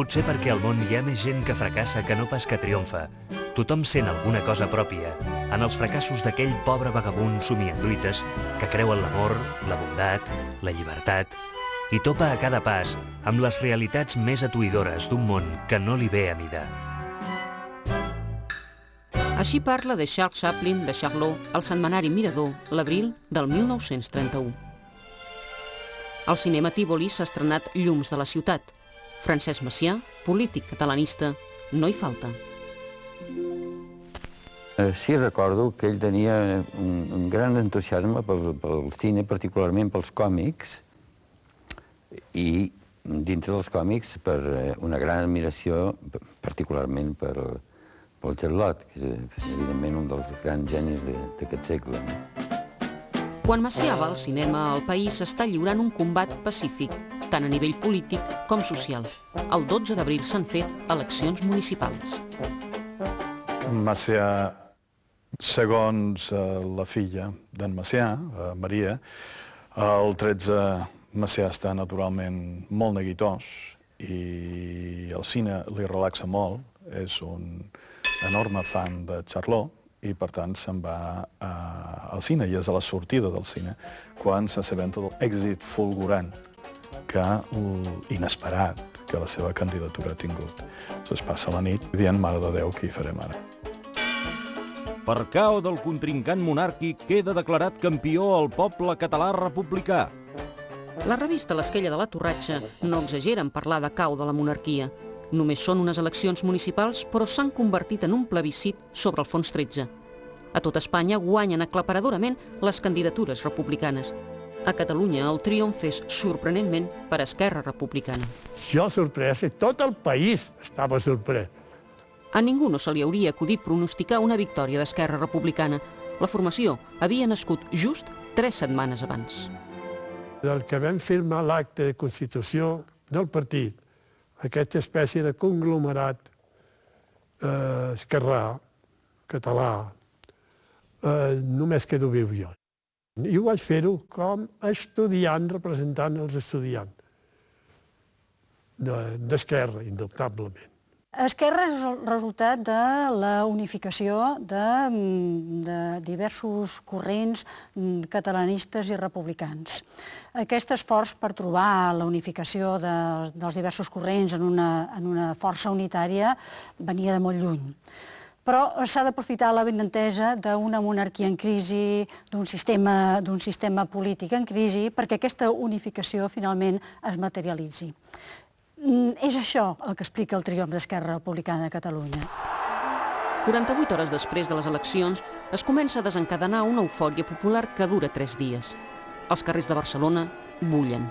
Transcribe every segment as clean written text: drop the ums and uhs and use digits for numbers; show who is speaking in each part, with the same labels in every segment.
Speaker 1: Potser perquè al món hi ha més gent que fracassa que no pas que triomfa. Tothom sent alguna cosa pròpia en els fracassos d'aquell pobre vagabund somianduites que creu en l'amor, la bondat, la llibertat i topa a cada pas amb les realitats més atuïdores d'un món que no li ve a mida.
Speaker 2: Així parla de Charles Chaplin de Charlot al setmanari Mirador l'abril del 1931. Al cinema Tívoli s'ha estrenat Llums de la ciutat. Francesc Macià, polític catalanista, no hi falta.
Speaker 3: Sí, recordo que ell tenia un gran entusiasme pel cine, particularment pels còmics, i dintre dels còmics per una gran admiració, particularment pel Charlot, que és evidentment un dels grans genis d'aquest segle.
Speaker 2: Quan Macià va al cinema, el país està lliurant un combat pacífic, tant a nivell polític com social. El 12 d'abril s'han fet eleccions municipals.
Speaker 4: Macià, segons la filla d'en Macià, Maria, el 13 Macià està naturalment molt neguitós i el cine li relaxa molt, és un enorme fan de Charlot, i per tant se'n va al cine, i és a la sortida del cine quan s'assabenta de l'èxit fulgurant, inesperat, que la seva candidatura ha tingut. Es passa la nit dient, mare de Déu, què hi farem ara?
Speaker 5: Per cau del contrincant monàrquic queda declarat campió el poble català republicà.
Speaker 2: La revista L'Esquella de la Torratxa no exagera en parlar de cau de la monarquia. Només són unes eleccions municipals, però s'han convertit en un plebiscit sobre el fons 13. A tot Espanya guanyen aclaparadorament les candidatures republicanes. A Catalunya el triomf és sorprenentment per Esquerra Republicana.
Speaker 6: Jo sorprès, tot el país estava sorprès.
Speaker 2: A ningú no se li hauria acudit pronosticar una victòria d'Esquerra Republicana. La formació havia nascut just 3 setmanes abans.
Speaker 6: Del que vam firmar l'acte de constitució del partit, aquesta espècie de conglomerat esquerrà, català, només quedo viu jo. I ho vaig fer-ho com a estudiant, representant els estudiants d'Esquerra, indubtablement.
Speaker 7: Esquerra és el resultat de la unificació de diversos corrents catalanistes i republicans. Aquest esforç per trobar la unificació dels diversos corrents en una força unitària venia de molt lluny. Però s'ha d'aprofitar la benentesa d'una monarquia en crisi, d'un sistema polític en crisi, perquè aquesta unificació finalment es materialitzi. És això el que explica el triomf d'Esquerra Republicana de Catalunya.
Speaker 2: 48 hores després de les eleccions es comença a desencadenar una eufòria popular que dura 3 dies. Els carrers de Barcelona bullen.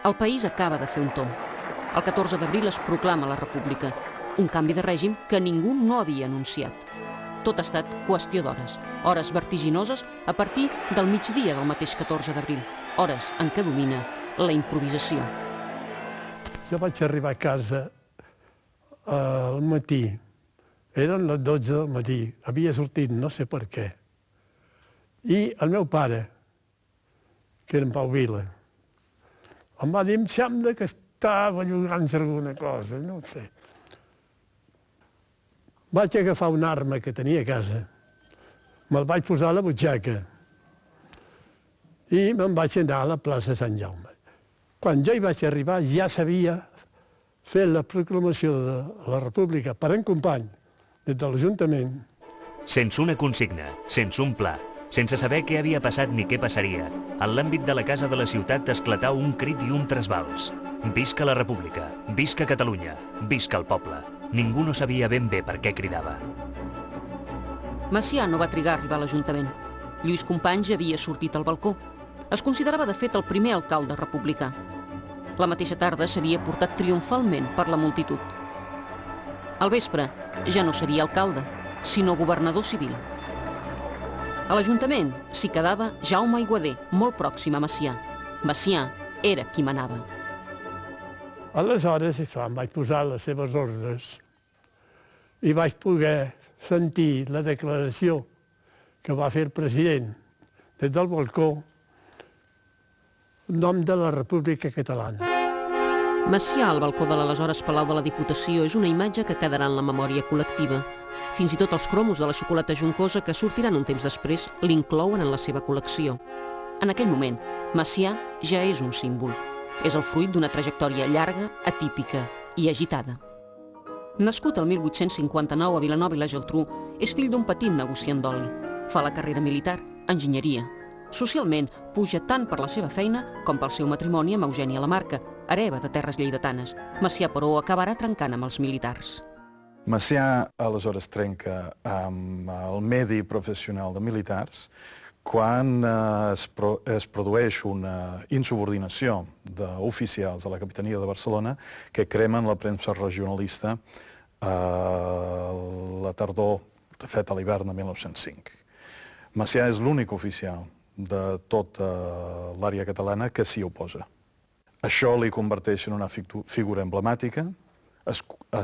Speaker 2: El país acaba de fer un tomb. El 14 d'abril es proclama la República, un canvi de règim que ningú no havia anunciat. Tot ha estat qüestió d'hores, hores vertiginoses a partir del migdia del mateix 14 d'abril, hores en què domina la improvisació.
Speaker 6: Jo vaig arribar a casa al matí, eren les 12 del matí, havia sortit no sé per què, i el meu pare, que era en Pau Vila, em va dir, em sembla que estava llogant-se alguna cosa, no ho sé. Vaig agafar una arma que tenia a casa, me'l vaig posar a la butxaca i me'n vaig anar a la plaça Sant Jaume. Quan jo hi vaig arribar ja s'havia fet la proclamació de la República per en company des de l'Ajuntament.
Speaker 1: Sense una consigna, sense un pla, sense saber què havia passat ni què passaria, en l'àmbit de la casa de la ciutat esclatà un crit i un trasbals. Visca la República, visca Catalunya, visca el poble. Ningú no sabia ben bé per què cridava.
Speaker 2: Macià no va trigar a arribar a l'Ajuntament. Lluís Companys havia sortit al balcó. Es considerava, de fet, el primer alcalde republicà. La mateixa tarda s'havia portat triomfalment per la multitud. Al vespre ja no seria alcalde, sinó governador civil. A l'Ajuntament s'hi quedava Jaume Aiguader, molt pròxim a Macià. Macià era qui manava.
Speaker 6: Aleshores, em vaig posar les seves ordres i vaig poder sentir la declaració que va fer el president des del balcó en nom de la República Catalana.
Speaker 2: Macià al balcó de l'aleshores Palau de la Diputació és una imatge que quedarà en la memòria col·lectiva. Fins i tot els cromos de la xocolata Juncosa, que sortiran un temps després, l'inclouen en la seva col·lecció. En aquell moment, Macià ja és un símbol. És el fruit d'una trajectòria llarga, atípica i agitada. Nascut el 1859 a Vilanova i la Geltrú, és fill d'un petit negociant d'oli. Fa la carrera militar, enginyeria. Socialment, puja tant per la seva feina com pel seu matrimoni amb Eugènia Lamarca, hereva de terres lleidatanes. Macià, però, acabarà trencant amb els militars.
Speaker 4: Macià, aleshores, trenca amb el medi professional de militars quan es produeix una insubordinació d'oficials de la Capitania de Barcelona que cremen la premsa regionalista a la tardor, de fet, a l'hivern de 1905. Macià és l'únic oficial de tota l'àrea catalana que s'hi oposa. Això li converteix en una figura emblemàtica,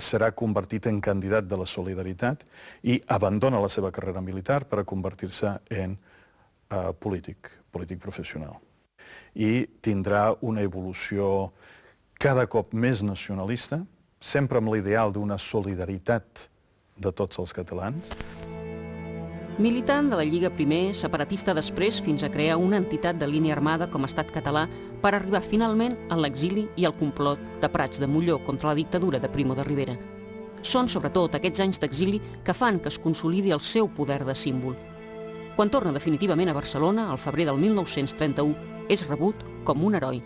Speaker 4: serà convertit en candidat de la Solidaritat i abandona la seva carrera militar per a convertir-se en polític professional. I tindrà una evolució cada cop més nacionalista, sempre amb l'ideal d'una solidaritat de tots els catalans.
Speaker 2: Militant de la Lliga primer, separatista després, fins a crear una entitat de línia armada com a estat català per arribar finalment a l'exili i al complot de Prats de Molló contra la dictadura de Primo de Rivera. Són, sobretot, aquests anys d'exili que fan que es consolidi el seu poder de símbol. Quan torna definitivament a Barcelona, al febrer del 1931, és rebut com un heroi.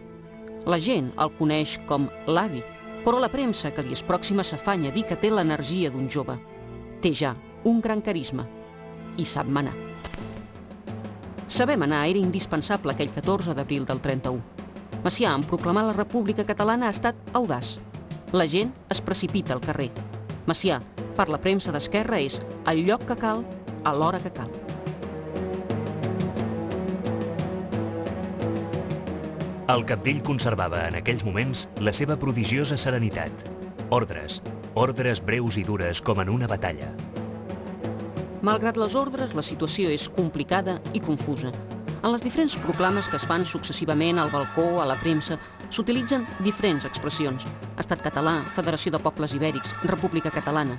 Speaker 2: La gent el coneix com l'avi, però la premsa que li és pròxima s'afanya a dir que té l'energia d'un jove. Té ja un gran carisma i sap manar. Saber manar era indispensable aquell 14 d'abril del 31. Macià, en proclamar la República Catalana, ha estat audaç. La gent es precipita al carrer. Macià, per la premsa d'esquerra, és el lloc que cal, a l'hora que cal.
Speaker 1: El cabdill conservava en aquells moments la seva prodigiosa serenitat. Ordres breus i dures com en una batalla.
Speaker 2: Malgrat les ordres, la situació és complicada i confusa. En les diferents proclames que es fan successivament al balcó, a la premsa, s'utilitzen diferents expressions. Estat català, Federació de Pobles Ibèrics, República Catalana.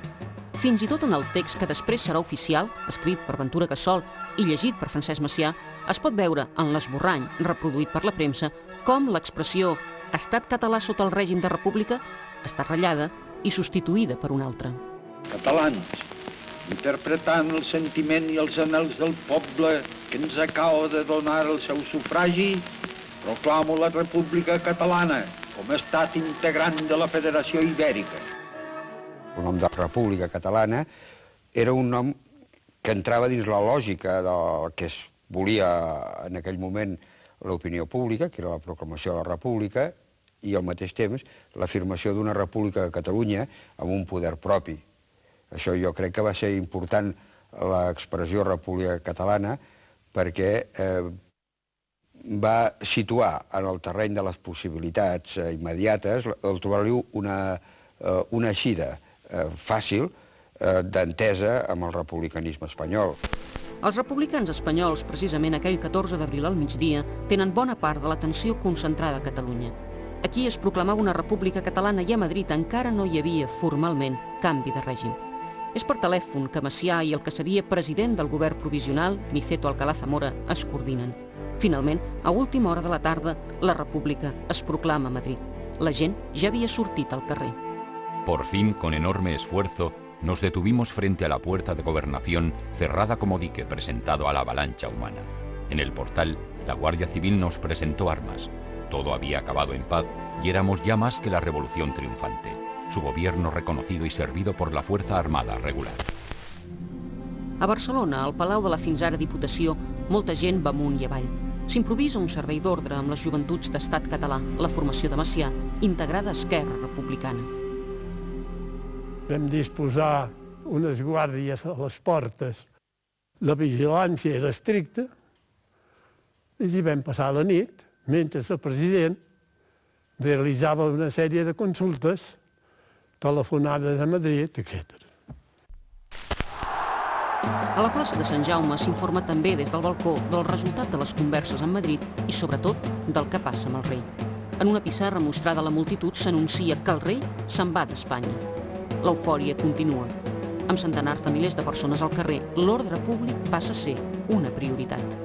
Speaker 2: Fins i tot en el text que després serà oficial, escrit per Ventura Gassol i llegit per Francesc Macià, es pot veure en l'esborrany reproduït per la premsa com l'expressió «Estat català sota el règim de república» està ratllada i substituïda per una altra.
Speaker 8: Catalans, interpretant el sentiment i els anhels del poble que ens acaba de donar el seu sufragi, proclamo la República Catalana com a estat integrant de la Federació Ibèrica.
Speaker 9: El nom de República Catalana era un nom que entrava dins la lògica del que es volia en aquell moment l'opinió pública, que era la proclamació de la República, i al mateix temps l'afirmació d'una República de Catalunya amb un poder propi. Això jo crec que va ser important l'expressió República Catalana perquè va situar en el terreny de les possibilitats immediates el trobar-li una eixida fàcil d'entesa amb el republicanisme espanyol.
Speaker 2: Els republicans espanyols, precisament aquell 14 d'abril al migdia, tenen bona part de l'atenció concentrada a Catalunya. Aquí es proclamava una república catalana i a Madrid encara no hi havia formalment canvi de règim. És per telèfon que Macià i el que seria president del govern provisional, Niceto Alcalá Zamora, es coordinen. Finalment, a última hora de la tarda, la república es proclama a Madrid. La gent ja havia sortit al carrer.
Speaker 10: Por fin, con enorme esfuerzo, nos detuvimos frente a la puerta de gobernación cerrada como dique presentado a la avalancha humana. En el portal, la Guardia Civil nos presentó armas. Todo había acabado en paz y éramos ya más que la revolución triunfante, su gobierno reconocido y servido por la Fuerza Armada regular.
Speaker 2: A Barcelona, al Palau de la fins ara Diputació, molta gent va amunt i avall. S'improvisa un servei d'ordre amb les joventuts d'Estat Català, la formació de Macià, integrada a Esquerra Republicana.
Speaker 6: Vam disposar unes guàrdies a les portes. La vigilància era estricta i hi vam passar la nit, mentre el president realitzava una sèrie de consultes, telefonades a Madrid, etc.
Speaker 2: A la plaça de Sant Jaume s'informa també des del balcó del resultat de les converses amb Madrid i, sobretot, del que passa amb el rei. En una pissarra mostrada a la multitud s'anuncia que el rei se'n va d'Espanya. L'eufòria continua. Amb centenars de milers de persones al carrer, l'ordre públic passa a ser una prioritat.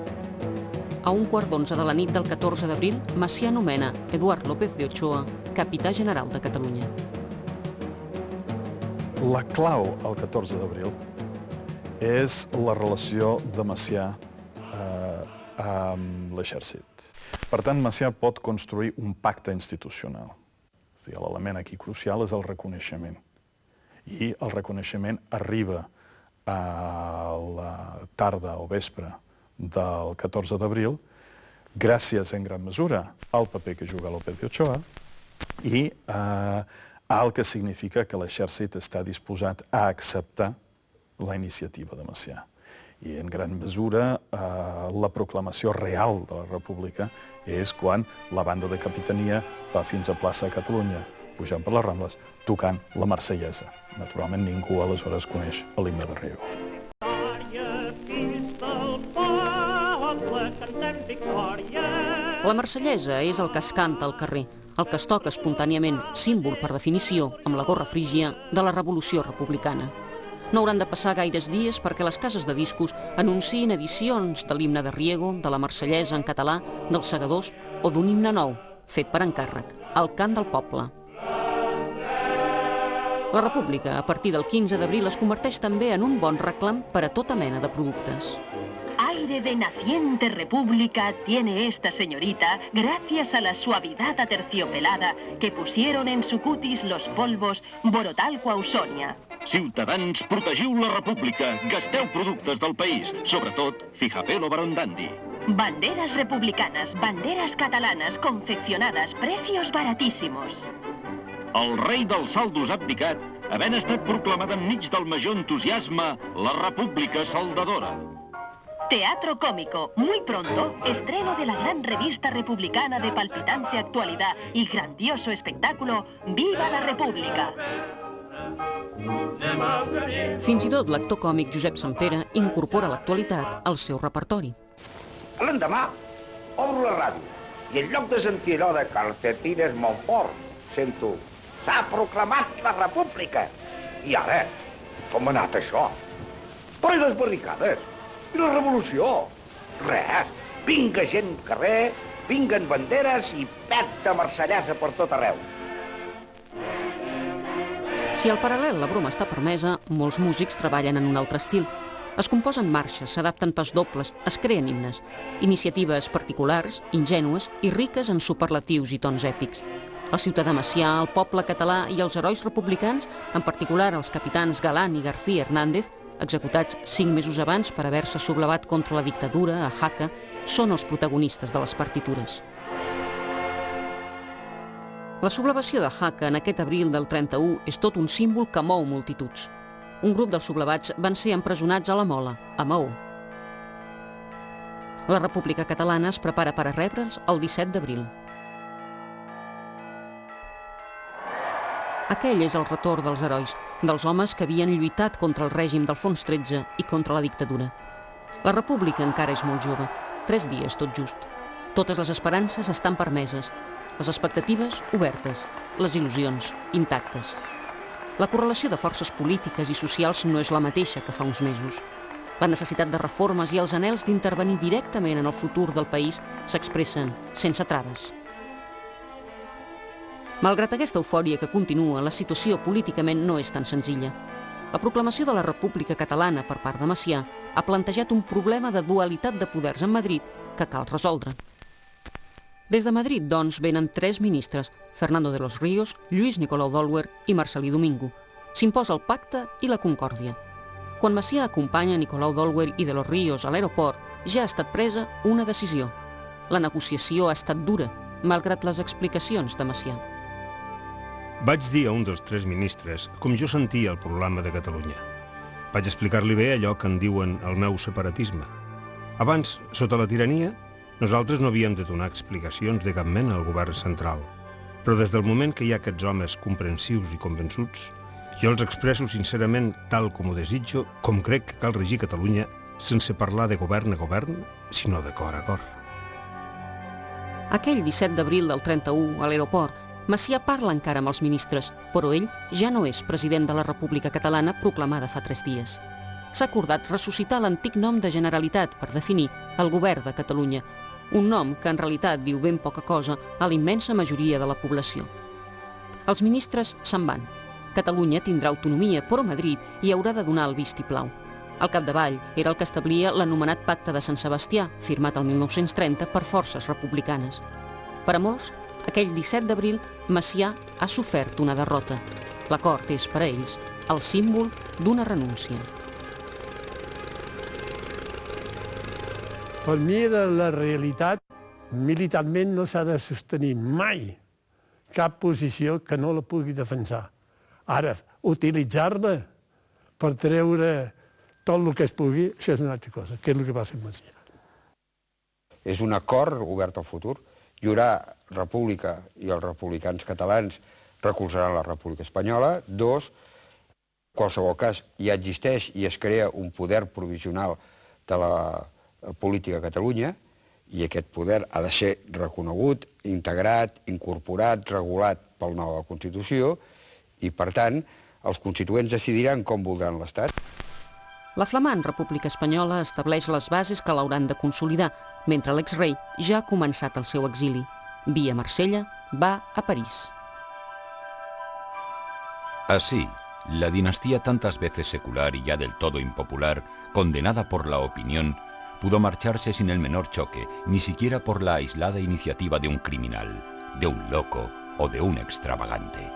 Speaker 2: A 1:15 de la nit del 14 d'abril, Macià nomena Eduard López de Ochoa capità general de Catalunya.
Speaker 4: La clau al 14 d'abril és la relació de Macià amb l'exèrcit. Per tant, Macià pot construir un pacte institucional. És a dir, l'element aquí crucial és el reconeixement. I el reconeixement arriba a la tarda o vespre del 14 d'abril gràcies, en gran mesura, al paper que juga López de Ochoa i al que significa que l'exèrcit està disposat a acceptar la iniciativa de Macià. I, en gran mesura, la proclamació real de la República és quan la banda de capitania va fins a plaça Catalunya, pujant per les Rambles, tocant la Marsellesa. Naturalment, ningú aleshores coneix l'himne de Riego.
Speaker 2: La Marsellesa és el que es canta al carrer, el que es toca espontàniament, símbol per definició, amb la gorra frígia, de la Revolució Republicana. No hauran de passar gaires dies perquè les cases de discos anunciïn edicions de l'himne de Riego, de la Marsellesa en català, dels Segadors o d'un himne nou, fet per encàrrec, el cant del poble. La República, a partir del 15 d'abril, es converteix també en un bon reclam per a tota mena de productes.
Speaker 11: Aire de naciente república tiene esta señorita gracias a la suavidad aterciopelada que pusieron en su cutis los polvos Borotalco Ausonia.
Speaker 12: Ciutadans, protegiu la república, gasteu productes del país, sobretot Fijapelo Barondandi.
Speaker 11: Banderas republicanas, banderas catalanas, confeccionadas, precios baratísimos.
Speaker 12: El rei dels saldos abdicat, havent estat proclamada enmig del major entusiasme, la república saldadora.
Speaker 11: Teatro cómico, muy pronto, estreno de la gran revista republicana de palpitante actualidad y grandioso espectáculo ¡Viva la República!
Speaker 2: Fins i tot l'actor còmic Josep Sampere incorpora l'actualitat al seu repertori.
Speaker 13: L'endemà, obro la ràdio i en lloc de sentir allò de calcetines molt fort, sento «S'ha proclamat la república!» I ara, com ha anat això? Però i les barricades? I la revolució? Res, vinga gent al carrer, vinguen banderes i pet de marsellesa per tot arreu.
Speaker 2: Si al paral·lel la broma està permesa, molts músics treballen en un altre estil. Es composen marxes, s'adapten pasdobles, es creen himnes. Iniciatives particulars, ingènues i riques en superlatius i tons èpics. El ciutadà Macià, el poble català i els herois republicans, en particular els capitans Galán i García Hernández, executats 5 mesos abans per haver-se sublevat contra la dictadura a Jaca, són els protagonistes de les partitures. La sublevació de Jaca en aquest abril del 31 és tot un símbol que mou multituds. Un grup dels sublevats van ser empresonats a la Mola, a Maó. La República Catalana es prepara per a rebre'ls el 17 d'abril. Aquell és el retorn dels herois, dels homes que havien lluitat contra el règim d'Alfons XIII i contra la dictadura. La República encara és molt jove, 3 dies tot just. Totes les esperances estan permeses, les expectatives obertes, les il·lusions intactes. La correlació de forces polítiques i socials no és la mateixa que fa uns mesos. La necessitat de reformes i els anhels d'intervenir directament en el futur del país s'expressen sense traves. Malgrat aquesta eufòria que continua, la situació políticament no és tan senzilla. La proclamació de la República Catalana per part de Macià ha plantejat un problema de dualitat de poders en Madrid que cal resoldre. Des de Madrid, doncs, venen 3 ministres, Fernando de los Ríos, Lluís Nicolau d'Olwer i Marcelí Domingo. S'imposa el pacte i la concòrdia. Quan Macià acompanya Nicolau d'Olwer i de los Ríos a l'aeroport, ja ha estat presa una decisió. La negociació ha estat dura, malgrat les explicacions de Macià.
Speaker 14: Vaig dir a un dels 3 ministres com jo sentia el problema de Catalunya. Vaig explicar-li bé allò que en diuen el meu separatisme. Abans, sota la tirania, nosaltres no havíem de donar explicacions de cap mena al govern central. Però des del moment que hi ha aquests homes comprensius i convençuts, jo els expresso sincerament tal com ho desitjo, com crec que cal regir Catalunya sense parlar de govern a govern, sinó de cor a cor.
Speaker 2: Aquell 17 d'abril del 31, a l'aeroport, Macià parla encara amb els ministres, però ell ja no és president de la República Catalana proclamada fa 3 dies. S'ha acordat ressuscitar l'antic nom de Generalitat per definir el govern de Catalunya, un nom que en realitat diu ben poca cosa a la immensa majoria de la població. Els ministres se'n van. Catalunya tindrà autonomia, però Madrid hi haurà de donar el vistiplau. Al capdavall era el que establia l'anomenat Pacte de Sant Sebastià, firmat el 1930 per forces republicanes. Per a molts, aquell 17 d'abril, Macià ha sofert una derrota. L'acord és, per a ells, el símbol d'una renúncia.
Speaker 6: Per mi era la realitat. Militarment no s'ha de sostenir mai cap posició que no la pugui defensar. Ara, utilitzar-la per treure tot el que es pugui, això és una altra cosa, que és el que va fer Macià.
Speaker 9: És un acord obert al futur. Hi haurà república i els republicans catalans recolzaran la República Espanyola. 2, en qualsevol cas, ja existeix i es crea un poder provisional de la política a Catalunya i aquest poder ha de ser reconegut, integrat, incorporat, regulat per la nova Constitució i, per tant, els constituents decidiran com voldran l'Estat.
Speaker 2: La flamant República Espanyola estableix les bases que l'hauran de consolidar, mentre l'exrei ja ha començat el seu exili. Via Marsella, va a París.
Speaker 10: Así, la dinastía tantas veces secular y ya del todo impopular, condenada por la opinión, pudo marcharse sin el menor choque, ni siquiera por la aislada iniciativa de un criminal, de un loco o de un extravagante.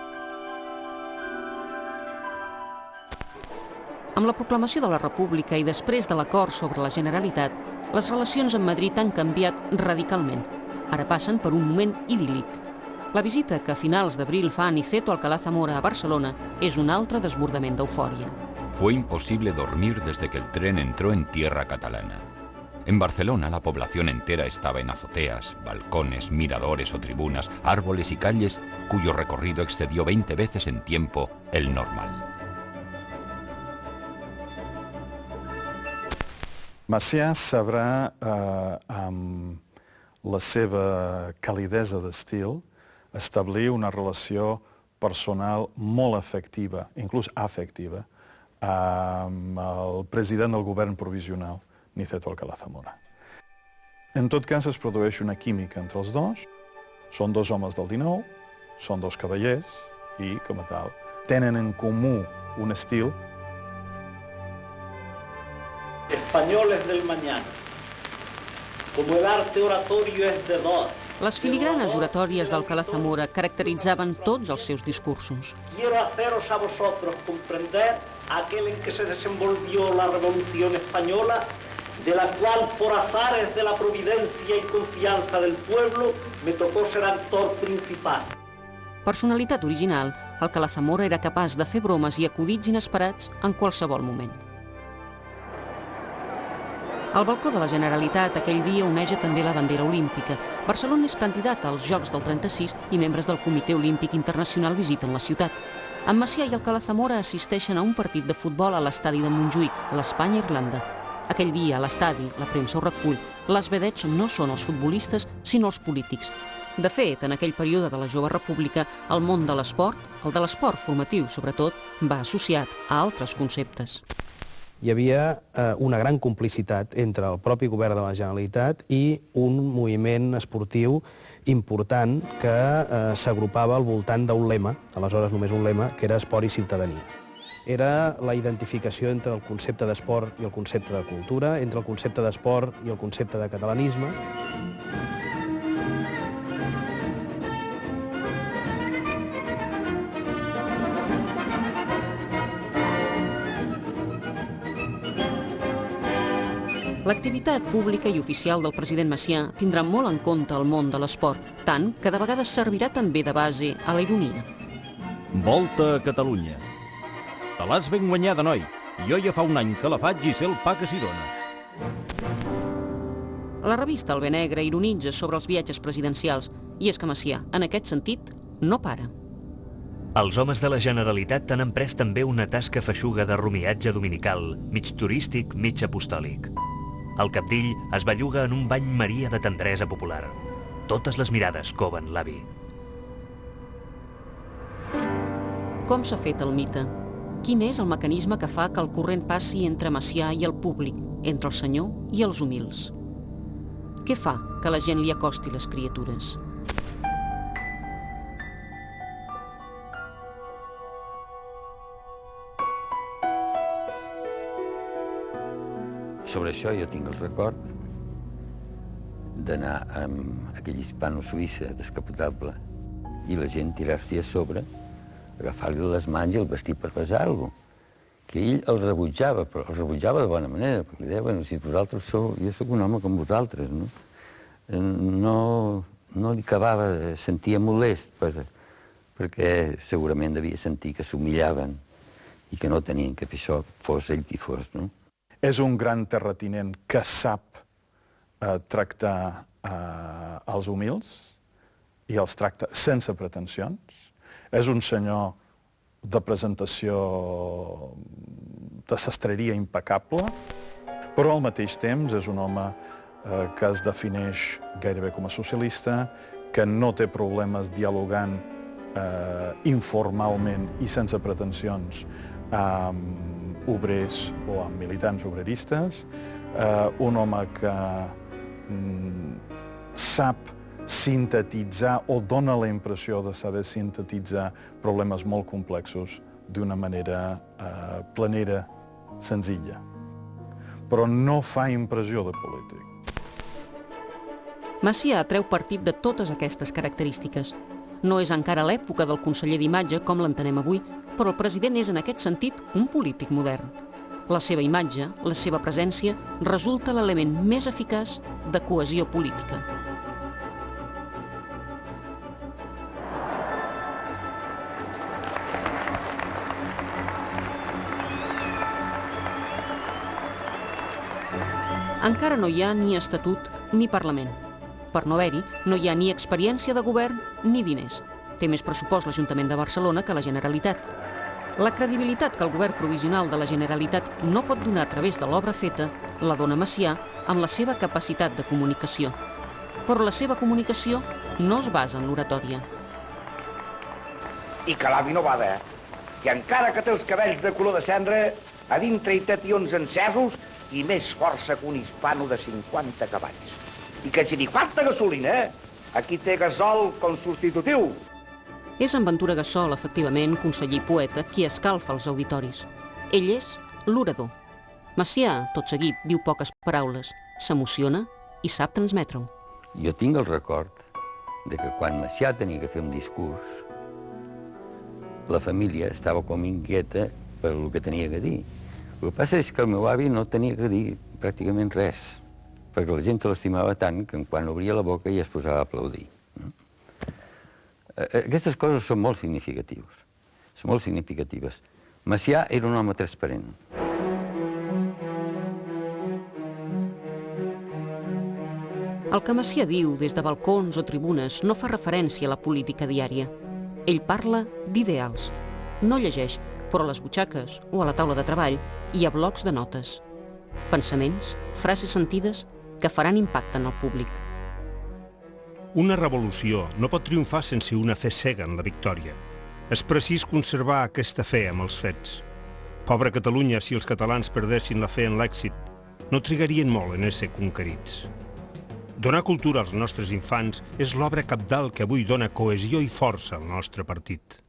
Speaker 2: Amb la proclamació de la República i després de l'acord sobre la Generalitat, les relacions amb Madrid han canviat radicalment. Ara passen per un moment idíl·lic. La visita que a finals d'abril fa Aniceto Alcalá Zamora a Barcelona és un altre desbordament d'eufòria.
Speaker 10: Fue imposible dormir desde que el tren entró en tierra catalana. En Barcelona la población entera estaba en azoteas, balcones, miradores o tribunas, árboles y calles cuyo recorrido excedió 20 veces en tiempo el normal.
Speaker 4: Macià sabrà, amb la seva calidesa d'estil, establir una relació personal molt afectiva, inclús afectiva, amb el president del govern provisional, Aniceto Alcalá Zamora. En tot cas, es produeix una química entre els dos, són 2 homes del 19, són 2 cavallers i, com a tal, tenen en comú un estil.
Speaker 15: Españoles del mañana, como el arte oratorio es de dos.
Speaker 2: Les filigranes oratòries d'Alcalá Zamora caracteritzaven tots els seus discursos.
Speaker 15: Quiero haceros a vosotros comprender aquel en que se desenvolvió la Revolución Española, de la cual por azares de la providencia y confianza del pueblo me tocó ser actor principal.
Speaker 2: Personalitat original, Alcalá Zamora era capaç de fer bromes i acudits inesperats en qualsevol moment. Al balcó de la Generalitat aquell dia oneja també la bandera olímpica. Barcelona és candidat als Jocs del 36 i membres del Comitè Olímpic Internacional visiten la ciutat. En Macià i Alcalá Zamora assisteixen a un partit de futbol a l'estadi de Montjuïc, l'Espanya-Irlanda. Aquell dia, a l'estadi, la premsa ho recull, les vedets no són els futbolistes, sinó els polítics. De fet, en aquell període de la jove república, el món de l'esport, el de l'esport formatiu sobretot, va associat a altres conceptes.
Speaker 16: Hi havia una gran complicitat entre el propi govern de la Generalitat i un moviment esportiu important que s'agrupava al voltant d'un lema, aleshores només un lema, que era esport i ciutadania. Era la identificació entre el concepte d'esport i el concepte de cultura, entre el concepte d'esport i el concepte de catalanisme.
Speaker 2: L'activitat pública i oficial del president Macià tindrà molt en compte el món de l'esport, tant que de vegades servirà també de base a la ironia.
Speaker 5: Volta a Catalunya. Te l'has ben guanyada, noi. Jo ja fa un any que la faig i sé el pa que s'hi dona.
Speaker 2: La revista El Benegre ironitza sobre els viatges presidencials i és que Macià, en aquest sentit, no para.
Speaker 1: Els homes de la Generalitat han emprès també una tasca feixuga de rumiatge dominical, mig turístic, mig apostòlic. El cabdill es belluga en un bany maria de tendresa popular. totes les mirades coven l'avi.
Speaker 2: Com s'ha fet el mite? Quin és el mecanisme que fa que el corrent passi entre Macià i el públic, entre el senyor i els humils? Què fa que la gent li acosti les criatures?
Speaker 3: Sobre això jo tinc el record d'anar amb aquell hispano-suïssa descapotable i la gent tirar-s'hi a sobre, agafar-li les mans i el vestit per pesar alguna cosa. Que ell el rebutjava, però el rebutjava de bona manera, perquè li deia, bueno, si vosaltres sou, jo sóc un home com vosaltres, no? No li acabava de sentir molest, perquè segurament devia sentir que s'humillaven i que no tenien que fer això, fos ell qui fos, no?
Speaker 4: És un gran terratinent que sap tractar els humils i els tracta sense pretensions. És un senyor de presentació de sastreria impecable, però al mateix temps és un home que es defineix gairebé com a socialista, que no té problemes dialogant informalment i sense pretensions amb obrers o amb militants obreristes, un home que sap sintetitzar o dona la impressió de saber sintetitzar problemes molt complexos d'una manera planera, senzilla. Però no fa impressió de polític.
Speaker 2: Macià treu partit de totes aquestes característiques. No és encara l'època del conseller d'imatge com l'entenem avui, però el president és en aquest sentit un polític modern. La seva imatge, la seva presència, resulta l'element més eficaç de cohesió política. Encara no hi ha ni estatut ni Parlament. Per no haver-hi, no hi ha ni experiència de govern ni diners. Té més pressupost l'Ajuntament de Barcelona que la Generalitat. La credibilitat que el govern provisional de la Generalitat no pot donar a través de l'obra feta la dona Macià amb la seva capacitat de comunicació. Però la seva comunicació no es basa en l'oratòria.
Speaker 13: I que l'avi no bada, que encara que té els cabells de color de cendra, a dintre hi té tions encesos i més força que un hispano de 50 cavalls. I que si li falta gasolina, aquí té gasol com substitutiu.
Speaker 2: És en Ventura Gassol, efectivament, conseller i poeta, qui escalfa els auditoris. Ell és l'orador. Macià, tot seguit, diu poques paraules, s'emociona i sap transmetre-ho.
Speaker 3: Jo tinc el record de que quan Macià tenia que fer un discurs, la família estava com inquieta per el que tenia que dir. El que passa és que el meu avi no tenia que dir pràcticament res, perquè la gent se l'estimava tant que quan obria la boca ja es posava a aplaudir. Aquestes coses són molt significatives. Són molt significatives. Macià era un home transparent.
Speaker 2: El que Macià diu des de balcons o tribunes no fa referència a la política diària. Ell parla d'ideals. No llegeix, però a les butxaques o a la taula de treball hi ha blocs de notes. Pensaments, frases sentides que faran impacte en el públic.
Speaker 14: Una revolució no pot triomfar sense una fe cega en la victòria. És precís conservar aquesta fe amb els fets. Pobra Catalunya, si els catalans perdessin la fe en l'èxit, no trigarien molt en ésser conquerits. Donar cultura als nostres infants és l'obra cabdal que avui dona cohesió i força al nostre partit.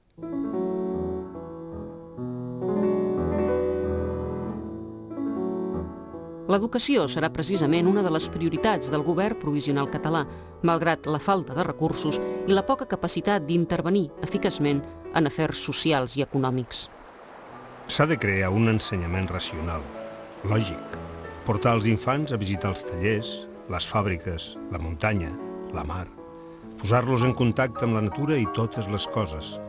Speaker 2: L'educació serà precisament una de les prioritats del govern provisional català, malgrat la falta de recursos i la poca capacitat d'intervenir eficaçment en afers socials i econòmics.
Speaker 14: S'ha de crear un ensenyament racional, lògic, portar els infants a visitar els tallers, les fàbriques, la muntanya, la mar, posar-los en contacte amb la natura i totes les coses,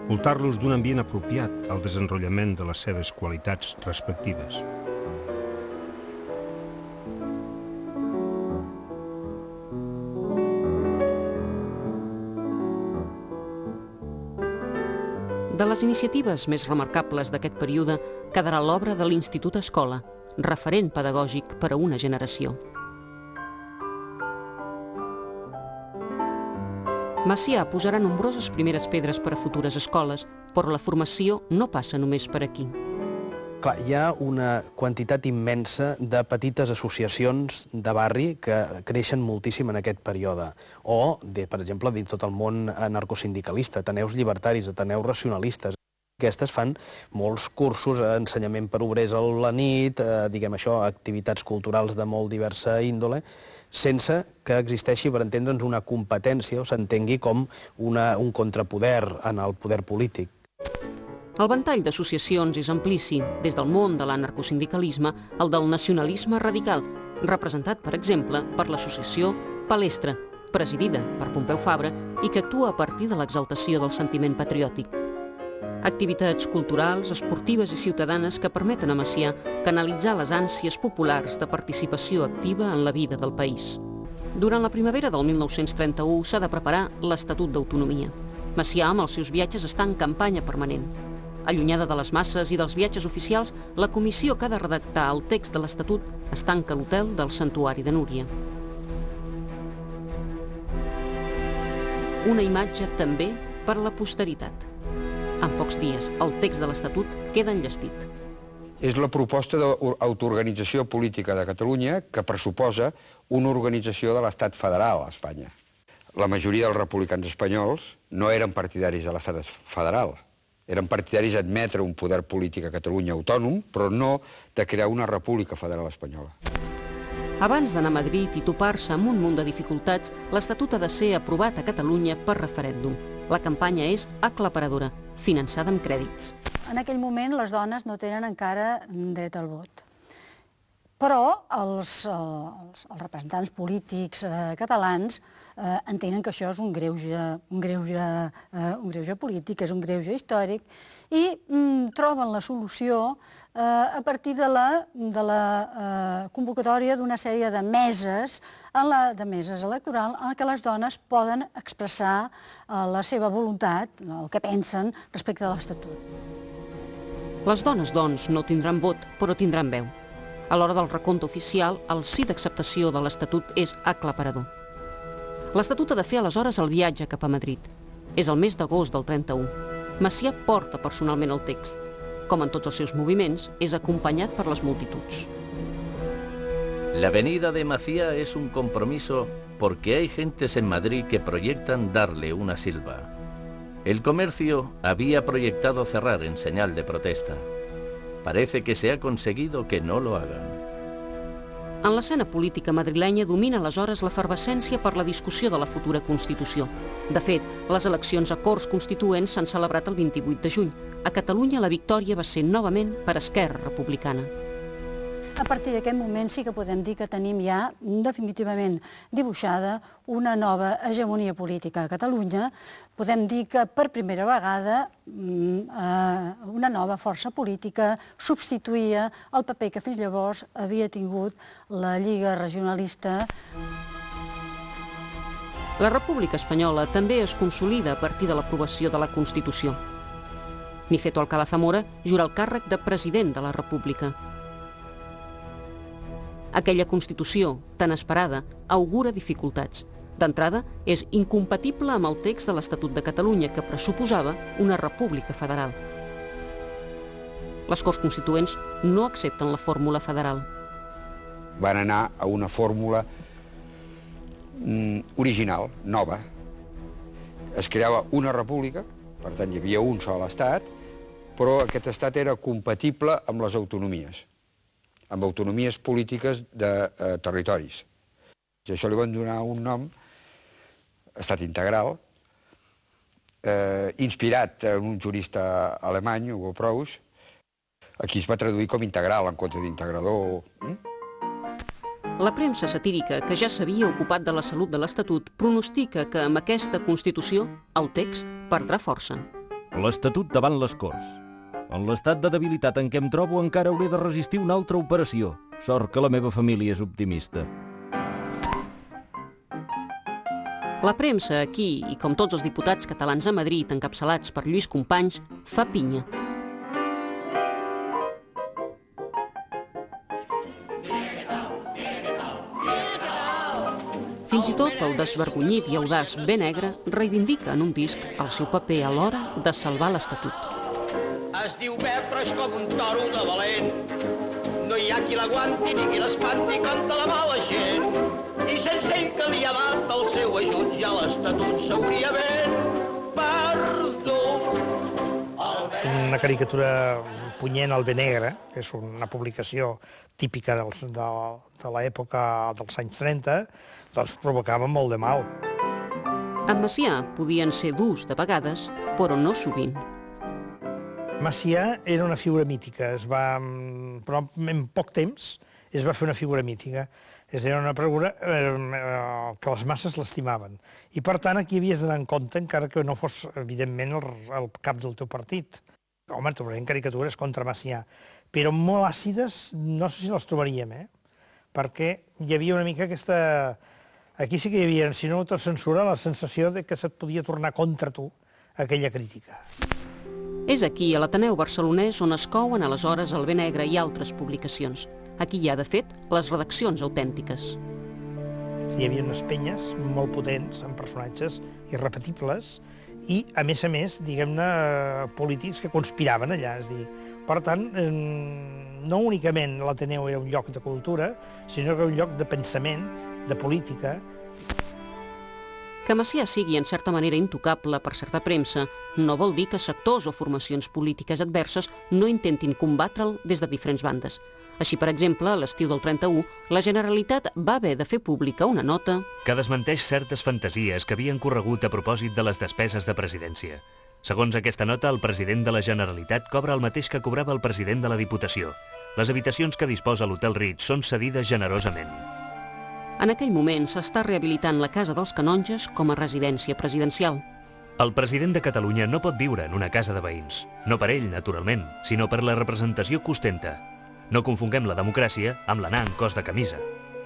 Speaker 14: voltar-los d'un ambient apropiat al desenrotllament de les seves qualitats respectives.
Speaker 2: De les iniciatives més remarcables d'aquest període quedarà l'obra de l'Institut Escola, referent pedagògic per a una generació. Macià posarà nombroses primeres pedres per a futures escoles, però la formació no passa només per aquí.
Speaker 16: Clar, hi ha una quantitat immensa de petites associacions de barri que creixen moltíssim en aquest període. O, per exemple, dins tot el món anarcosindicalista, ateneus llibertaris, ateneus racionalistes. Aquestes fan molts cursos, ensenyament per obrers a la nit, diguem això, activitats culturals de molt diversa índole, sense que existeixi, per entendre'ns, una competència o s'entengui com un contrapoder en el poder polític.
Speaker 2: El ventall d'associacions és amplíssim, des del món de l'anarcosindicalisme al del nacionalisme radical, representat, per exemple, per l'associació Palestra, presidida per Pompeu Fabra i que actua a partir de l'exaltació del sentiment patriòtic. Activitats culturals, esportives i ciutadanes que permeten a Macià canalitzar les ànsies populars de participació activa en la vida del país. Durant la primavera del 1931 s'ha de preparar l'Estatut d'Autonomia. Macià, amb els seus viatges, està en campanya permanent. Allunyada de les masses i dels viatges oficials, la comissió que ha de redactar el text de l'Estatut es tanca a l'hotel del Santuari de Núria. Una imatge també per a la posteritat. En pocs dies, el text de l'Estatut queda enllestit.
Speaker 9: És la proposta d'autoorganització política de Catalunya que pressuposa una organització de l'Estat federal a Espanya. La majoria dels republicans espanyols no eren partidaris de l'Estat federal. Eren partidaris d'admetre un poder polític a Catalunya autònom, però no de crear una república federal espanyola.
Speaker 2: Abans d'anar a Madrid i topar-se amb un munt de dificultats, l'Estatut ha de ser aprovat a Catalunya per referèndum. La campanya és aclaparadora, finançada amb crèdits.
Speaker 7: En aquell moment les dones no tenen encara dret al vot. Però els representants polítics catalans entenen que això és un greuge polític, és un greuge històric, i troben la solució a partir de la convocatòria d'una sèrie de meses electorals en què les dones poden expressar la seva voluntat, el que pensen respecte a l'Estatut.
Speaker 2: Les dones, doncs, no tindran vot, però tindran veu. A l'hora del recompte oficial, el sí d'acceptació de l'Estatut és aclaparador. L'Estatut ha de fer aleshores el viatge cap a Madrid. És el mes d'agost del 31. Macià porta personalment el text. Com en tots els seus moviments, és acompanyat per les multituds.
Speaker 17: La venida de Macià es un compromiso porque hay gentes en Madrid que proyectan darle una silba. El comercio había proyectado cerrar en señal de protesta. Parece que se ha conseguido que no lo hagan.
Speaker 2: En l'escena política madrilenya domina aleshores l'efervescència per la discussió de la futura Constitució. De fet, les eleccions a Corts Constituents s'han celebrat el 28 de juny. A Catalunya la victòria va ser novament per Esquerra Republicana.
Speaker 7: A partir d'aquest moment sí que podem dir que tenim ja definitivament dibuixada una nova hegemonia política a Catalunya. Podem dir que per primera vegada una nova força política substituïa el paper que fins llavors havia tingut la Lliga Regionalista.
Speaker 2: La República Espanyola també es consolida a partir de l'aprovació de la Constitució. Niceto Alcalá Zamora jura el càrrec de president de la República. Aquella Constitució, tan esperada, augura dificultats. D'entrada, és incompatible amb el text de l'Estatut de Catalunya, que pressuposava una república federal. Les Corts Constituents no accepten la fórmula federal.
Speaker 9: Van anar a una fórmula original, nova. Es creava una república, per tant hi havia un sol estat, però aquest estat era compatible amb les autonomies, amb autonomies polítiques de territoris. I això li van donar un nom, estat integral, inspirat en un jurista alemany, Hugo Preuss. Aquí es va traduir com integral, en compte d'integrador.
Speaker 2: La premsa satírica, que ja s'havia ocupat de la salut de l'Estatut, pronostica que amb aquesta Constitució el text perdrà força.
Speaker 5: L'Estatut davant les Corts. En l'estat de debilitat en què em trobo encara hauré de resistir una altra operació. Sort que la meva família és optimista.
Speaker 2: La premsa aquí, i com tots els diputats catalans a Madrid encapçalats per Lluís Companys, fa pinya. Fins i tot el desvergonyit i audaç Bé Negre reivindica en un disc el seu paper a l'hora de salvar l'Estatut.
Speaker 18: Es diu Bé, però és com un toro de valent. No hi ha qui l'aguanti ni qui l'espanti contra la mala gent. I sense ell que li ha dat el seu ajut, ja l'Estatut s'hauria ben perdut.
Speaker 19: Una caricatura punyent al Bé Negre, que és una publicació típica de l'època dels anys 30, doncs provocava molt de mal.
Speaker 2: En Macià podien ser durs de vegades, però no sovint.
Speaker 19: Macià era una figura mítica, però en poc temps es va fer una figura mítica. Era una figura que les masses l'estimaven. I, per tant, aquí havies d'anar en compte, encara que no fos, evidentment, el cap del teu partit. Home, trobarem caricatures contra Macià, però molt àcides no sé si les trobaríem, perquè hi havia una mica aquesta... Aquí sí que hi havia, si no autocensura, la sensació de que se't podia tornar contra tu aquella crítica.
Speaker 2: És aquí, a l'Ateneu barcelonès, on es couen aleshores el Bé Negre i altres publicacions. Aquí hi ha, de fet, les redaccions autèntiques.
Speaker 19: Hi havia unes penyes molt potents, amb personatges irrepetibles, i, a més, diguem-ne, polítics que conspiraven allà. És dir, per tant, no únicament l'Ateneu era un lloc de cultura, sinó que era un lloc de pensament, de política.
Speaker 2: Que Macià sigui, en certa manera, intocable per certa premsa no vol dir que sectors o formacions polítiques adverses no intentin combatre'l des de diferents bandes. Així, per exemple, a l'estiu del 31, la Generalitat va haver de fer pública una nota
Speaker 1: que desmenteix certes fantasies que havien corregut a propòsit de les despeses de presidència. Segons aquesta nota, el president de la Generalitat cobra el mateix que cobrava el president de la Diputació. Les habitacions que disposa l'Hotel Ritz són cedides generosament.
Speaker 2: En aquell moment s'està rehabilitant la Casa dels Canonges com a residència presidencial.
Speaker 1: El president de Catalunya no pot viure en una casa de veïns. No per ell, naturalment, sinó per la representació que ostenta. No confonguem la democràcia amb l'anar en cos de camisa.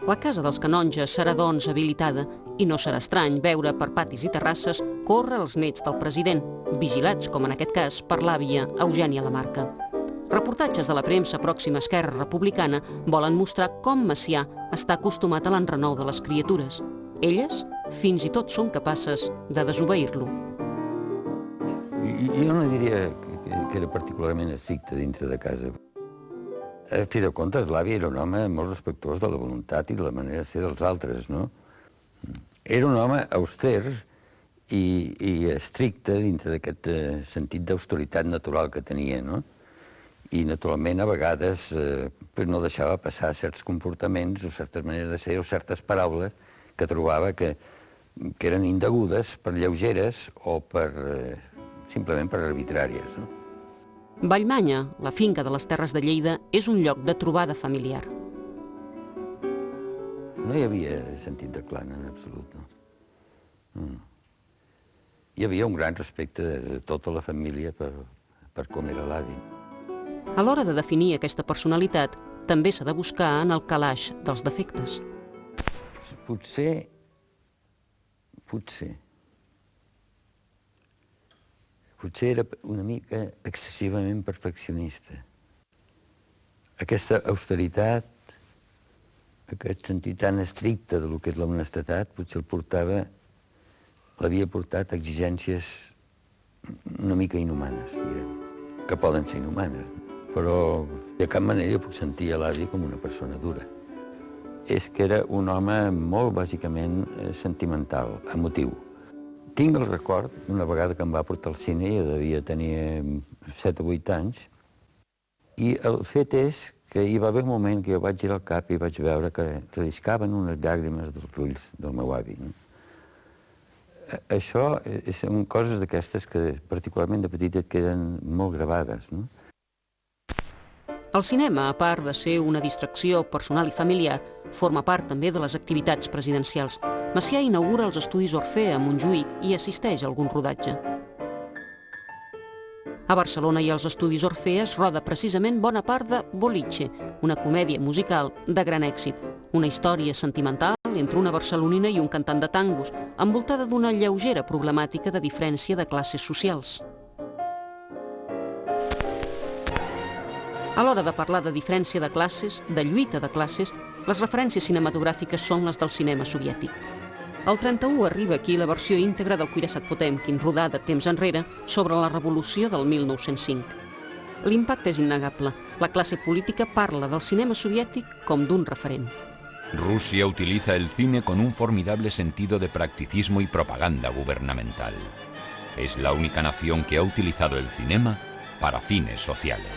Speaker 2: La Casa dels Canonges serà, doncs, habilitada i no serà estrany veure per patis i terrasses córrer els nets del president, vigilats, com en aquest cas, per l'àvia Eugènia Lamarca. Reportatges de la premsa pròxima a Esquerra Republicana volen mostrar com Macià està acostumat a l'enrenou de les criatures. Elles fins i tot són capaces de desobeir-lo.
Speaker 3: Jo no diria que era particularment estricte dintre de casa. A fi de comptes, l'avi era un home molt respectuós de la voluntat i de la manera de ser dels altres, no? Era un home auster i estricte dintre d'aquest sentit d'austeritat natural que tenia, no? I, naturalment, a vegades no deixava passar certs comportaments o certes maneres de ser o certes paraules que trobava que eren indegudes per lleugeres o simplement per arbitràries, no?
Speaker 2: Vallmanya, la finca de les Terres de Lleida, és un lloc de trobada familiar.
Speaker 3: No hi havia sentit de clan, en absolut, no. Hi havia un gran respecte de tota la família per com era l'avi.
Speaker 2: A l'hora de definir aquesta personalitat, també s'ha de buscar en el calaix dels defectes.
Speaker 3: Potser era una mica excessivament perfeccionista. Aquesta austeritat, aquest sentit tan estricte del que és l'honestedat, potser l'havia portat a exigències una mica inhumanes, direm, que poden ser inhumanes. Però de cap manera jo puc sentir a l'avi com una persona dura. És que era un home molt, bàsicament, sentimental, emotiu. Tinc el record d'una vegada que em va portar al cine, jo devia tenir 7 o 8 anys, i el fet és que hi va haver un moment que jo vaig girar el cap i vaig veure que relliscaven unes llàgrimes dels ulls del meu avi. Això són coses d'aquestes que, particularment de petit, et queden molt gravades.
Speaker 2: El cinema, a part de ser una distracció personal i familiar, forma part també de les activitats presidencials. Macià inaugura els estudis Orfea a Montjuïc i assisteix a algun rodatge. A Barcelona i als estudis Orfea es roda precisament bona part de Boliche, una comèdia musical de gran èxit. Una història sentimental entre una barcelonina i un cantant de tangos, envoltada d'una lleugera problemàtica de diferència de classes socials. A l'hora de parlar de diferència de classes, de lluita de classes, les referències cinematogràfiques són les del cinema soviètic. El 31 arriba aquí la versió íntegra del Cuirassat Potemkin, rodada temps enrere sobre la revolució del 1905. L'impacte és innegable. La classe política parla del cinema soviètic com d'un referent.
Speaker 10: Rusia utiliza el cine con un formidable sentido de practicismo y propaganda gubernamental. Es la única nación que ha utilizado el cinema para fines sociales.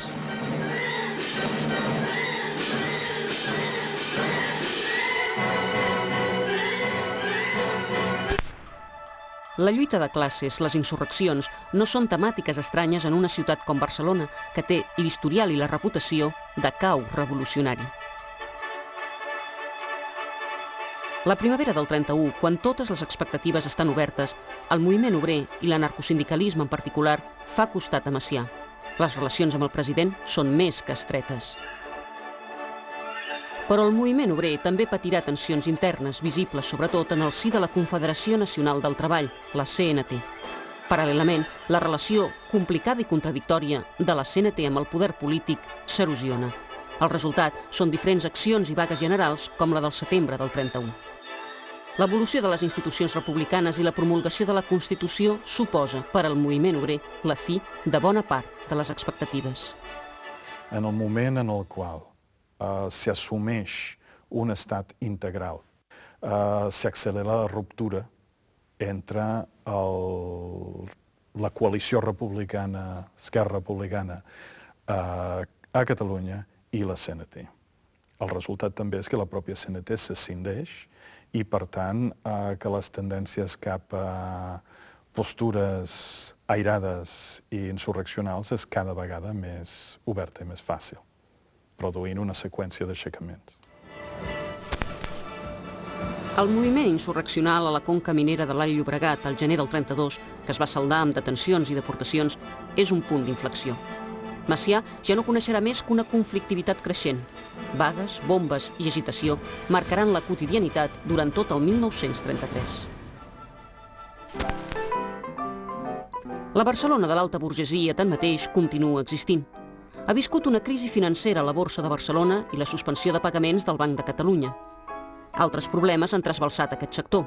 Speaker 2: La lluita de classes, les insurreccions, no són temàtiques estranyes en una ciutat com Barcelona, que té l'historial i la reputació de caos revolucionari. La primavera del 31, quan totes les expectatives estan obertes, el moviment obrer i l'anarcosindicalisme en particular fa costat a Macià. Les relacions amb el president són més que estretes. Però el moviment obrer també patirà tensions internes, visibles sobretot en el si de la Confederació Nacional del Treball, la CNT. Paral·lelament, la relació complicada i contradictòria de la CNT amb el poder polític s'erosiona. El resultat són diferents accions i vagues generals com la del setembre del 31. L'evolució de les institucions republicanes i la promulgació de la Constitució suposa, per al moviment obrer, la fi de bona part de les expectatives.
Speaker 4: En el moment en el qual s'assumeix un estat integral, s'accelera la ruptura entre la coalició republicana, Esquerra Republicana, a Catalunya i la CNT. El resultat també és que la pròpia CNT s'escindeix i, per tant, que les tendències cap a postures airades i insurreccionals és cada vegada més oberta i més fàcil, produint una seqüència d'aixecaments.
Speaker 2: El moviment insurreccional a la conca minera de l'All Llobregat al gener del 32, que es va saldar amb detencions i deportacions, és un punt d'inflexió. Macià ja no coneixerà més que una conflictivitat creixent. Vagues, bombes i agitació marcaran la quotidianitat durant tot el 1933. La Barcelona de l'alta burgesia, tanmateix, continua existint. Ha viscut una crisi financera a la borsa de Barcelona i la suspensió de pagaments del Banc de Catalunya. Altres problemes han trasbalsat aquest sector.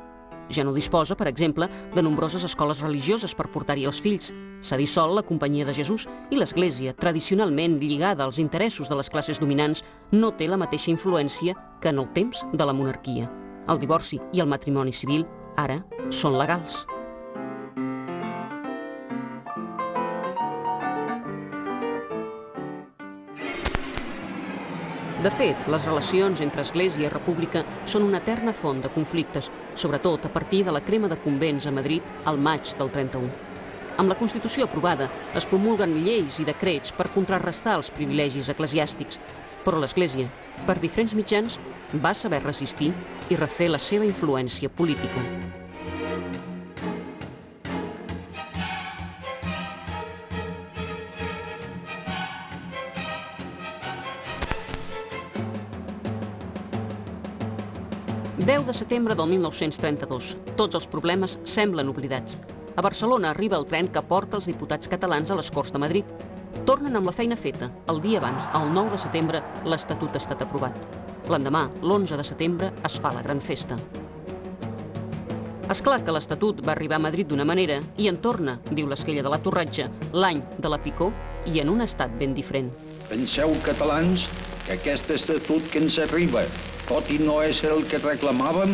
Speaker 2: Ja no disposa, per exemple, de nombroses escoles religioses per portar-hi els fills. S'ha dissolt la Companyia de Jesús i l'Església, tradicionalment lligada als interessos de les classes dominants, no té la mateixa influència que en el temps de la monarquia. El divorci i el matrimoni civil ara són legals. De fet, les relacions entre Església i República són una eterna font de conflictes, sobretot a partir de la crema de convents a Madrid al maig del 31. Amb la Constitució aprovada es promulguen lleis i decrets per contrarrestar els privilegis eclesiàstics, però l'Església, per diferents mitjans, va saber resistir i refer la seva influència política. El 10 de setembre del 1932. Tots els problemes semblen oblidats. A Barcelona arriba el tren que porta els diputats catalans a les Corts de Madrid. Tornen amb la feina feta. El dia abans, el 9 de setembre, l'Estatut ha estat aprovat. L'endemà, l'11 de setembre, es fa la gran festa. És clar que l'Estatut va arribar a Madrid d'una manera i en torna, diu l'Esquella de la Torratxa, l'any de la picor i en un estat ben diferent.
Speaker 8: Penseu, catalans, que aquest Estatut que ens arriba, tot i no ésser el que reclamàvem,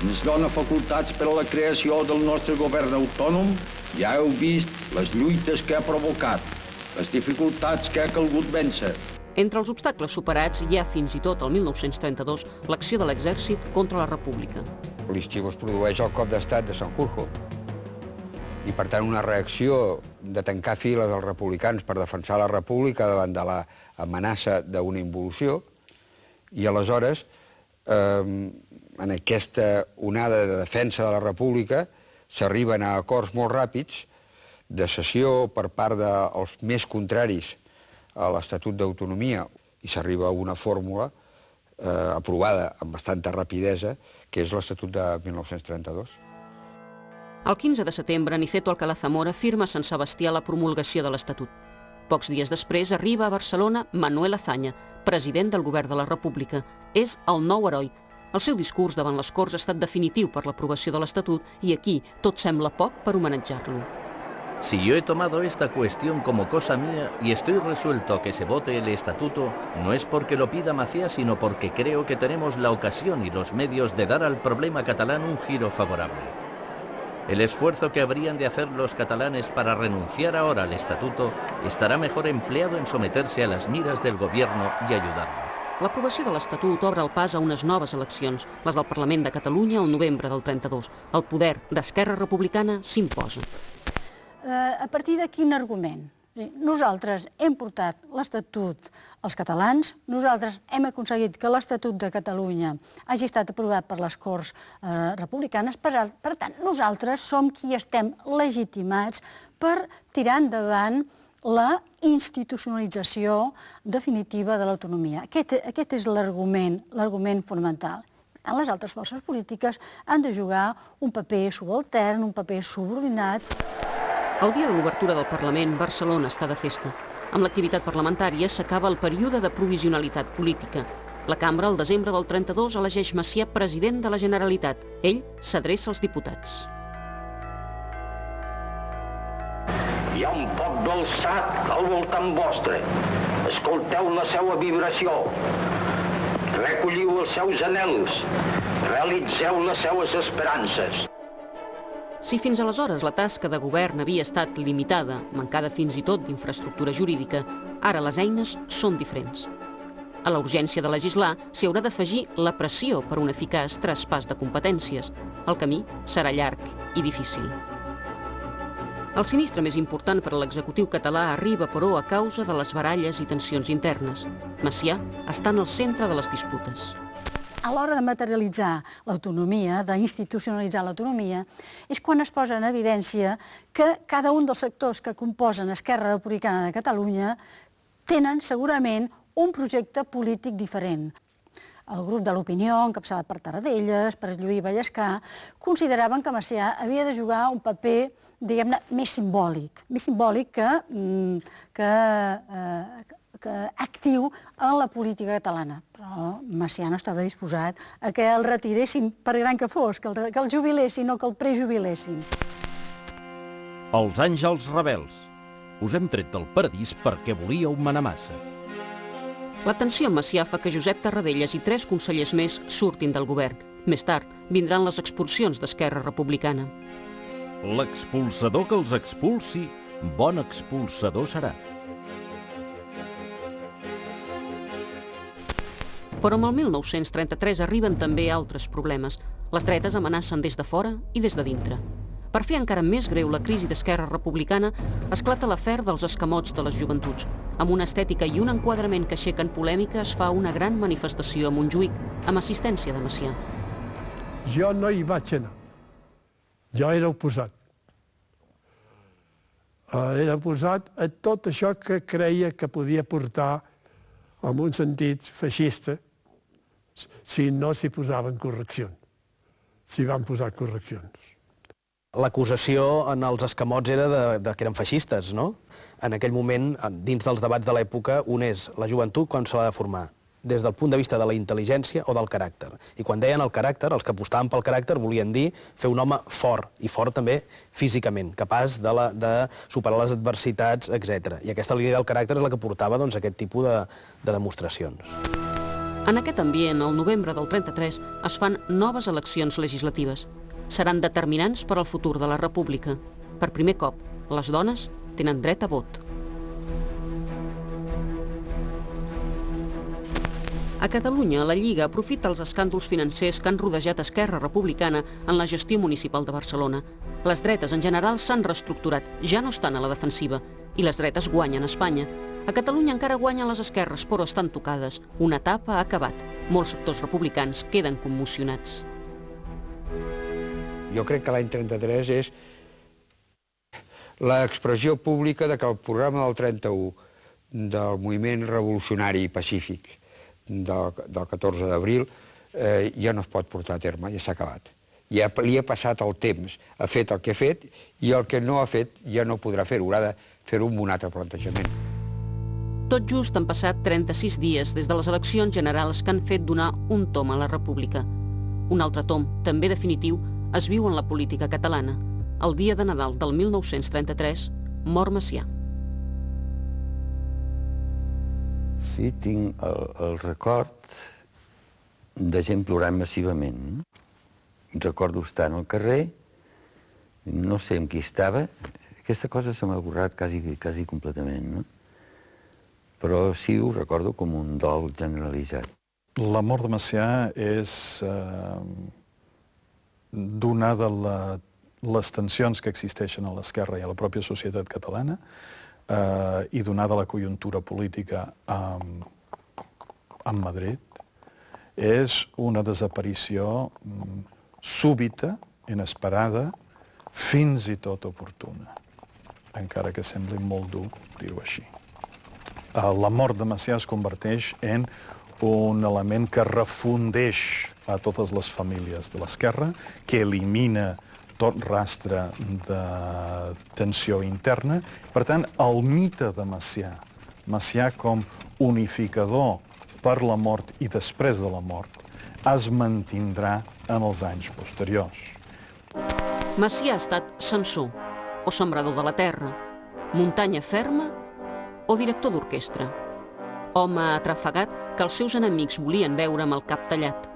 Speaker 8: ens dona facultats per a la creació del nostre govern autònom. Ja heu vist les lluites que ha provocat, les dificultats que ha calgut vèncer.
Speaker 2: Entre els obstacles superats hi ha fins i tot el 1932 l'acció de l'exèrcit contra la República.
Speaker 9: L'estiu es produeix el cop d'estat de Sanjurjo i, per tant, una reacció de tancar files dels republicans per defensar la República davant de l'amenaça d'una involució i, aleshores, en aquesta onada de defensa de la República s'arriben a acords molt ràpids de cessió per part dels més contraris a l'Estatut d'Autonomia i s'arriba a una fórmula aprovada amb bastanta rapidesa, que és l'Estatut de 1932.
Speaker 2: El 15 de setembre, Niceto Alcalá Zamora firma a Sant Sebastià la promulgació de l'Estatut. Pocs dies després arriba a Barcelona Manuel Azaña, president del govern de la República. És el nou heroi. El seu discurs davant les Corts ha estat definitiu per l'aprovació de l'Estatut i aquí tot sembla poc per homenatjar-lo.
Speaker 17: Si yo he tomado esta cuestión como cosa mía y estoy resuelto a que se vote el estatuto, no es porque lo pida Macià, sino porque creo que tenemos la ocasión y los medios de dar al problema catalán un giro favorable. El esfuerzo que habrían de hacer los catalanes para renunciar ahora al estatuto estará mejor empleado en someterse a las miras del gobierno y ayudarlo.
Speaker 2: L'aprovació de l'Estatut obre el pas a unes noves eleccions, les del Parlament de Catalunya al novembre del 32. El poder d'Esquerra Republicana s'imposa.
Speaker 7: A partir de quin argument? Nosaltres hem portat l'Estatut als catalans, nosaltres hem aconseguit que l'Estatut de Catalunya hagi estat aprovat per les Corts Republicanes, per tant, nosaltres som qui estem legitimats per tirar endavant la institucionalització definitiva de l'autonomia. Aquest és l'argument fonamental. Per tant, les altres forces polítiques han de jugar un paper subaltern, un paper subordinat.
Speaker 2: El dia de l'obertura del Parlament, Barcelona està de festa. Amb l'activitat parlamentària s'acaba el període de provisionalitat política. La cambra, al desembre del 32, elegeix Macià president de la Generalitat. Ell s'adreça als diputats.
Speaker 18: Hi ha un poble alçat al voltant vostre. Escolteu la seva vibració. Recolliu els seus anhels. Realitzeu les seues esperances.
Speaker 2: Si fins aleshores la tasca de govern havia estat limitada, mancada fins i tot d'infraestructura jurídica, ara les eines són diferents. A la urgència de legislar s'hi haurà d'afegir la pressió per un eficaç traspàs de competències. El camí serà llarg i difícil. El sinistre més important per a l'executiu català arriba, però, a causa de les baralles i tensions internes. Macià està en el centre de les disputes.
Speaker 7: A l'hora de materialitzar l'autonomia, d'institucionalitzar l'autonomia, és quan es posa en evidència que cada un dels sectors que composen Esquerra Republicana de Catalunya tenen segurament un projecte polític diferent. El grup de l'Opinió, encapçalat per Tarradellas, per Lluís Vallescà, consideraven que Macià havia de jugar un paper, diguem-ne, més simbòlic que actiu en la política catalana. Però Macià no estava disposat a que el retiressin, per gran que fos, que el jubilessin o que el prejubilessin.
Speaker 5: Els àngels rebels. Us hem tret del paradís perquè volíeu manar massa.
Speaker 2: La tensió amb Macià fa que Josep Tarradellas i 3 consellers més surtin del govern. Més tard vindran les expulsions d'Esquerra Republicana.
Speaker 5: L'expulsador que els expulsi, bon expulsador serà.
Speaker 2: Però amb el 1933 arriben també altres problemes. Les dretes amenacen des de fora i des de dintre. Per fer encara més greu la crisi d'Esquerra Republicana, esclata l'afer dels escamots de les joventuts. Amb una estètica i un enquadrament que aixequen polèmica es fa una gran manifestació a Montjuïc, amb assistència de Macià.
Speaker 6: Jo no hi vaig anar. Jo era oposat. Era oposat a tot això que creia que podia portar en un sentit feixista si no s'hi posaven correccions. S'hi van posar correccions.
Speaker 16: L'acusació en els escamots era que eren feixistes, no? En aquell moment, dins dels debats de l'època, un és la joventut com se l'ha de formar, des del punt de vista de la intel·ligència o del caràcter. I quan deien el caràcter, els que apostaven pel caràcter volien dir fer un home fort, i fort també físicament, capaç de superar les adversitats, etc. I aquesta línia del caràcter és la que portava aquest tipus de demostracions.
Speaker 2: En aquest ambient, al novembre del 33, es fan noves eleccions legislatives. Seran determinants per al futur de la República. Per primer cop, les dones tenen dret a vot. A Catalunya, la Lliga aprofita els escàndols financers que han rodejat Esquerra Republicana en la gestió municipal de Barcelona. Les dretes, en general, s'han reestructurat, ja no estan a la defensiva, i les dretes guanyen a Espanya. A Catalunya encara guanyen les esquerres, però estan tocades. Una etapa ha acabat. Molts sectors republicans queden commocionats.
Speaker 9: Jo crec que l'any 33 és l'expressió pública que el programa del 31 del moviment revolucionari i pacífic del 14 d'abril ja no es pot portar a terme, ja s'ha acabat. Ja li ha passat el temps, ha fet el que ha fet i el que no ha fet ja no podrà fer-ho, haurà de fer-ho amb un altre plantejament.
Speaker 2: Tot just han passat 36 dies des de les eleccions generals que han fet donar un tomb a la República. Un altre tom, també definitiu, es viu en la política catalana. El dia de Nadal del 1933 mor Macià.
Speaker 3: Sí, tinc el record de gent plorant massivament. Recordo estar al carrer, no sé amb qui estava, aquesta cosa se m'ha borrat quasi completament, no? Però sí ho recordo com un dol generalitzat.
Speaker 4: La mort de Macià és donada les tensions que existeixen a l'esquerra i a la pròpia societat catalana i donada la conjuntura política a Madrid, és una desaparició súbita, inesperada, fins i tot oportuna, encara que sembli molt dur dir-ho així. La mort de Macià es converteix en un element que refundeix a totes les famílies de l'esquerra, que elimina tot rastre de tensió interna. Per tant, el mite de Macià com unificador per la mort i després de la mort, es mantindrà en els anys posteriors.
Speaker 2: Macià ha estat censor o sembrador de la terra, muntanya ferma o director d'orquestra. Home atrafegat que els seus enemics volien veure amb el cap tallat.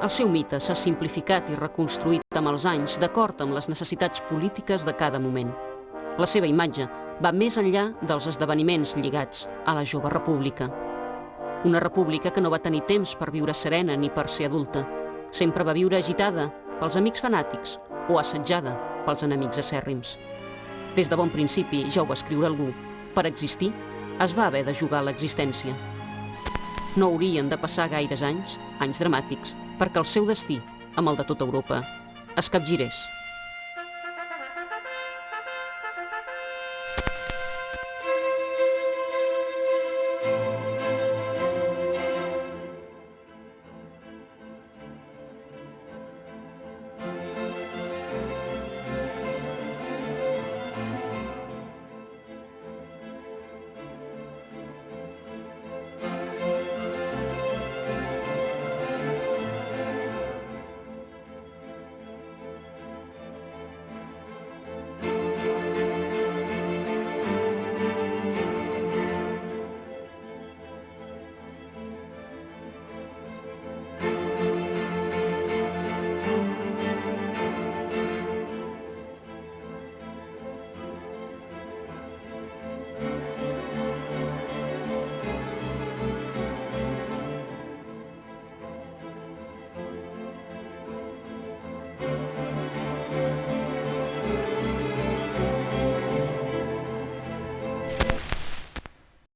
Speaker 2: El seu mite s'ha simplificat i reconstruït amb els anys d'acord amb les necessitats polítiques de cada moment. La seva imatge va més enllà dels esdeveniments lligats a la jove república. Una república que no va tenir temps per viure serena ni per ser adulta. Sempre va viure agitada pels amics fanàtics o assetjada pels enemics acèrrims. Des de bon principi, ja ho va escriure algú, per existir es va haver de jugar l'existència. No haurien de passar gaires anys dramàtics, perquè el seu destí, amb el de tota Europa, es capgirés.